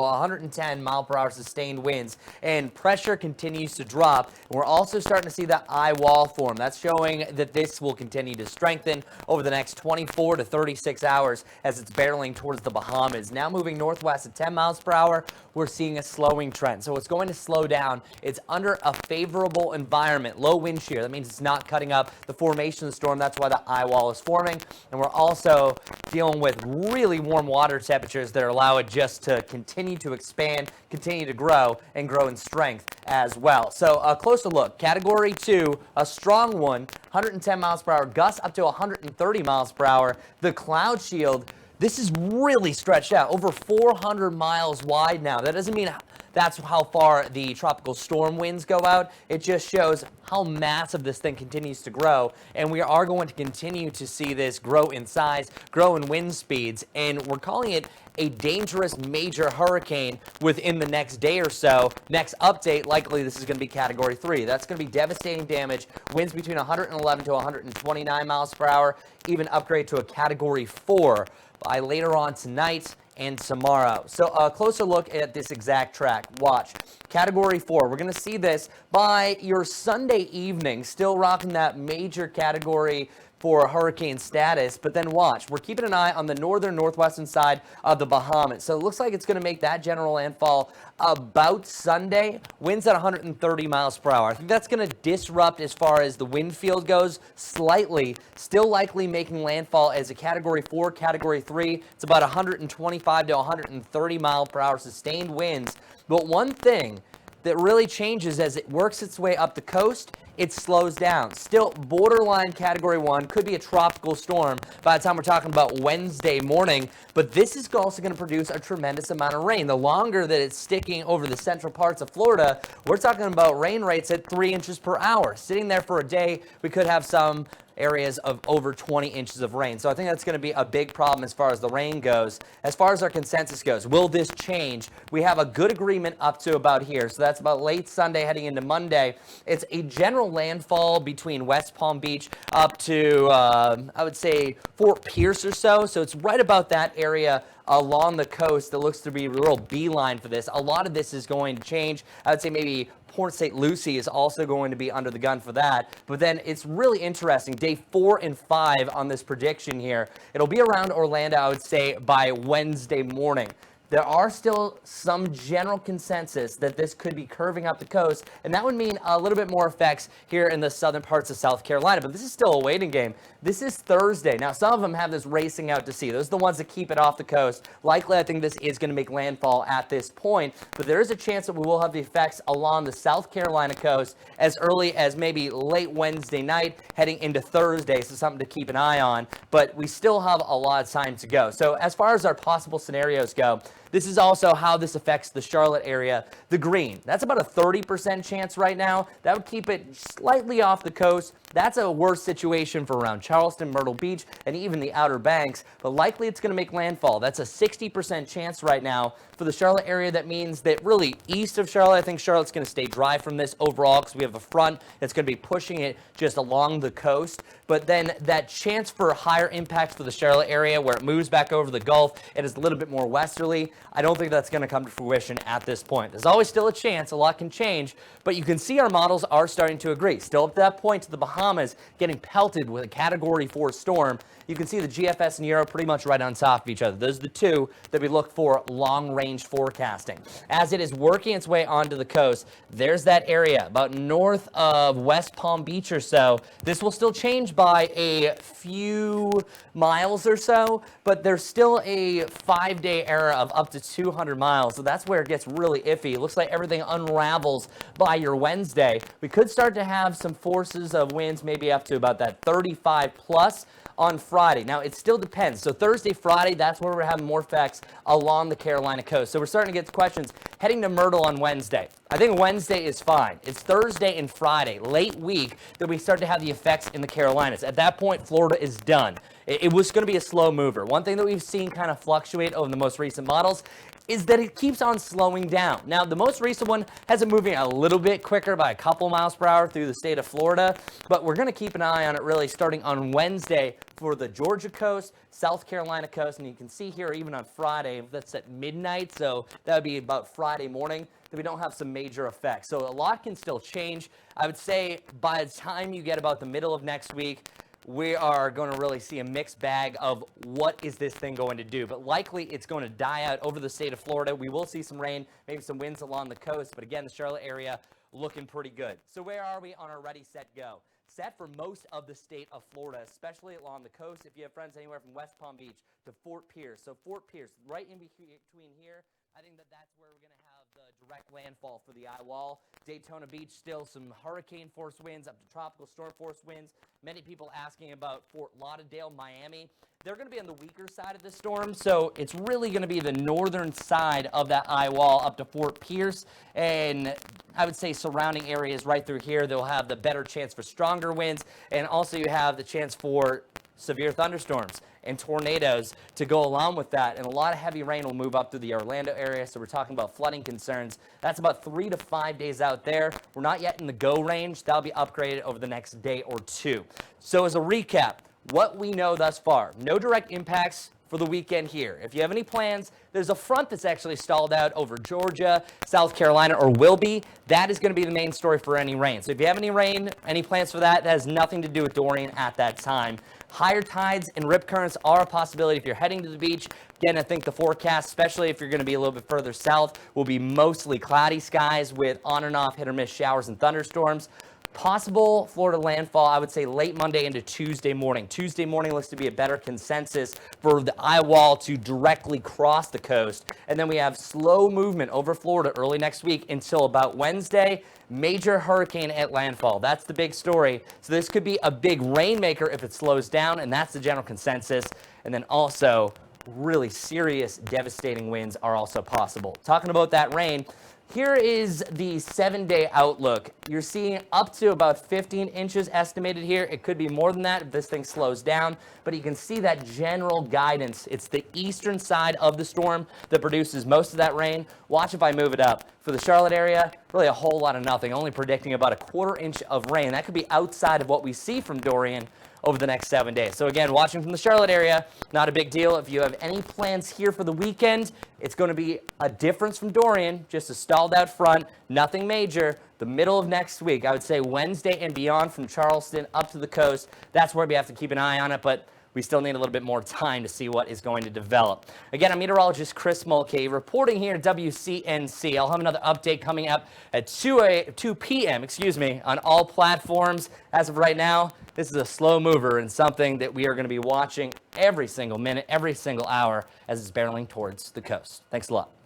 110 mile per hour sustained winds, and pressure continues to drop. We're also starting to see that eye wall form. That's showing that this will continue to strengthen over the next 24 to 36 hours as it's barreling towards the Bahamas. Now moving northwest at 10 miles per hour, we're seeing a slowing trend. So it's going to slow down. It's under a favorable environment, low wind shear. That means it's not cutting up the formation of the storm. That's why the eye wall is forming. And we're also dealing with really warm water temperatures that allow it just to continue to expand, continue to grow, and grow in strength as well. So a closer look. Category 2, a strong one, 110 miles per hour, gusts up to 130 miles per hour. The cloud shield, this is really stretched out, over 400 miles wide now. That doesn't mean that's how far the tropical storm winds go out. It just shows how massive this thing continues to grow, and we are going to continue to see this grow in size, grow in wind speeds, and we're calling it a dangerous major hurricane within the next day or so. Next update, likely this is going to be Category 3. That's going to be devastating damage, winds between 111 to 129 miles per hour, even upgrade to a Category 4 by later on tonight and tomorrow. So a closer look at this exact track. Watch. Category 4. We're going to see this by your Sunday evening, still rocking that major Category for hurricane status, but then watch. We're keeping an eye on the northern northwestern side of the Bahamas. So it looks like it's going to make that general landfall about Sunday. Winds at 130 miles per hour. I think that's going to disrupt as far as the wind field goes slightly. Still likely making landfall as a Category 4, Category 3. It's about 125 to 130 mile per hour sustained winds. But one thing that really changes as it works its way up the coast, it slows down. Still borderline Category 1, could be a tropical storm by the time we're talking about Wednesday morning, but this is also going to produce a tremendous amount of rain. The longer that it's sticking over the central parts of Florida, we're talking about rain rates at 3 inches per hour. Sitting there for a day, we could have some areas of over 20 inches of rain. So I think that's going to be a big problem as far as the rain goes. As far as our consensus goes, will this change? We have a good agreement up to about here. So that's about late Sunday heading into Monday. It's a general landfall between West Palm Beach up to, I would say, Fort Pierce or so. So it's right about that area along the coast that looks to be a real beeline for this. A lot of this is going to change. I would say maybe Port St. Lucie is also going to be under the gun for that. But then it's really interesting. Day 4 and 5 on this prediction here. It'll be around Orlando, I would say, by Wednesday morning. There are still some general consensus that this could be curving up the coast, and that would mean a little bit more effects here in the southern parts of South Carolina. But this is still a waiting game. This is Thursday. Now, some of them have this racing out to sea. Those are the ones that keep it off the coast. Likely, I think this is going to make landfall at this point, but there is a chance that we will have the effects along the South Carolina coast as early as maybe late Wednesday night, heading into Thursday, so something to keep an eye on. But we still have a lot of time to go. So as far as our possible scenarios go, this is also how this affects the Charlotte area. The green, that's about a 30% chance right now. That would keep it slightly off the coast. That's a worse situation for around Charleston, Myrtle Beach, and even the Outer Banks. But likely it's going to make landfall. That's a 60% chance right now for the Charlotte area. That means that really east of Charlotte, I think Charlotte's going to stay dry from this overall because we have a front that's going to be pushing it just along the coast. But then that chance for higher impacts for the Charlotte area where it moves back over the Gulf, it is a little bit more westerly. I don't think that's going to come to fruition at this point. There's always still a chance. A lot can change. But you can see our models are starting to agree. Still up to that point to the Bahamas getting pelted with a Category 4 storm. You can see the GFS and Euro pretty much right on top of each other. Those are the two that we look for long-range forecasting. As it is working its way onto the coast, there's that area about north of West Palm Beach or so. This will still change by a few miles or so, but there's still a 5-day error of up to 200 miles. So that's where it gets really iffy. It looks like everything unravels by your Wednesday. We could start to have some forces of winds maybe up to about that 35 plus on Friday. Now, it still depends. So Thursday, Friday, that's where we're having more effects along the Carolina coast. So we're starting to get questions heading to Myrtle on Wednesday. I think Wednesday is fine. It's Thursday and Friday, late week, that we start to have the effects in the Carolinas. At that point, Florida is done. It was going to be a slow mover. One thing that we've seen kind of fluctuate over the most recent models, is that it keeps on slowing down. Now, the most recent one has it moving a little bit quicker by a couple miles per hour through the state of Florida, but we're going to keep an eye on it really starting on Wednesday for the Georgia coast, South Carolina coast, and you can see here even on Friday, that's at midnight, so that would be about Friday morning, that we don't have some major effects. So a lot can still change. I would say by the time you get about the middle of next week, we are going to really see a mixed bag of what is this thing going to do. But likely it's going to die out over the state of Florida. We will see some rain, maybe some winds along the coast. But again, the Charlotte area looking pretty good. So where are we on our ready, set, go? Set for most of the state of Florida, especially along the coast. If you have friends anywhere from West Palm Beach to Fort Pierce. So Fort Pierce, right in between here, I think that's where we're going to have the direct landfall for the eye wall. Daytona Beach, still some hurricane force winds up to tropical storm force winds. Many people asking about Fort Lauderdale, Miami. They're going to be on the weaker side of the storm, so it's really going to be the northern side of that eye wall up to Fort Pierce, and I would say surrounding areas right through here, they'll have the better chance for stronger winds, and also you have the chance for severe thunderstorms and tornadoes to go along with that, and a lot of heavy rain will move up through the Orlando area, so we're talking about flooding concerns. That's about 3 to 5 days out there. We're not yet in the go range. That'll be upgraded over the next day or two. So as a recap, what we know thus far, no direct impacts for the weekend here. If you have any plans, there's a front that's actually stalled out over Georgia, South Carolina, or will be. That is going to be the main story for any rain. So if you have any rain, any plans for that, that has nothing to do with Dorian at that time. Higher tides and rip currents are a possibility if you're heading to the beach. Again, I think the forecast, especially if you're going to be a little bit further south, will be mostly cloudy skies with on and off hit or miss showers and thunderstorms. Possible Florida landfall, I would say late Monday into Tuesday morning. Tuesday morning looks to be a better consensus for the eye wall to directly cross the coast. And then we have slow movement over Florida early next week until about Wednesday. Major hurricane at landfall. That's the big story. So this could be a big rainmaker if it slows down, and that's the general consensus. And then also really serious, devastating winds are also possible. Talking about that rain, here is the 7-day outlook. You're seeing up to about 15 inches estimated here. It could be more than that if this thing slows down, but you can see that general guidance. It's the eastern side of the storm that produces most of that rain. Watch if I move it up. For the Charlotte area, really a whole lot of nothing, only predicting about a 1/4 inch of rain. That could be outside of what we see from Dorian over the next 7 days. So again, watching from the Charlotte area, not a big deal. If you have any plans here for the weekend, it's going to be a difference from Dorian, just a stalled out front, nothing major. The middle of next week, I would say Wednesday and beyond from Charleston up to the coast, that's where we have to keep an eye on it, but we still need a little bit more time to see what is going to develop. Again, I'm meteorologist Chris Mulkey reporting here at WCNC. I'll have another update coming up at 2 p.m. On all platforms. As of right now, this is a slow mover and something that we are going to be watching every single minute, every single hour as it's barreling towards the coast. Thanks a lot.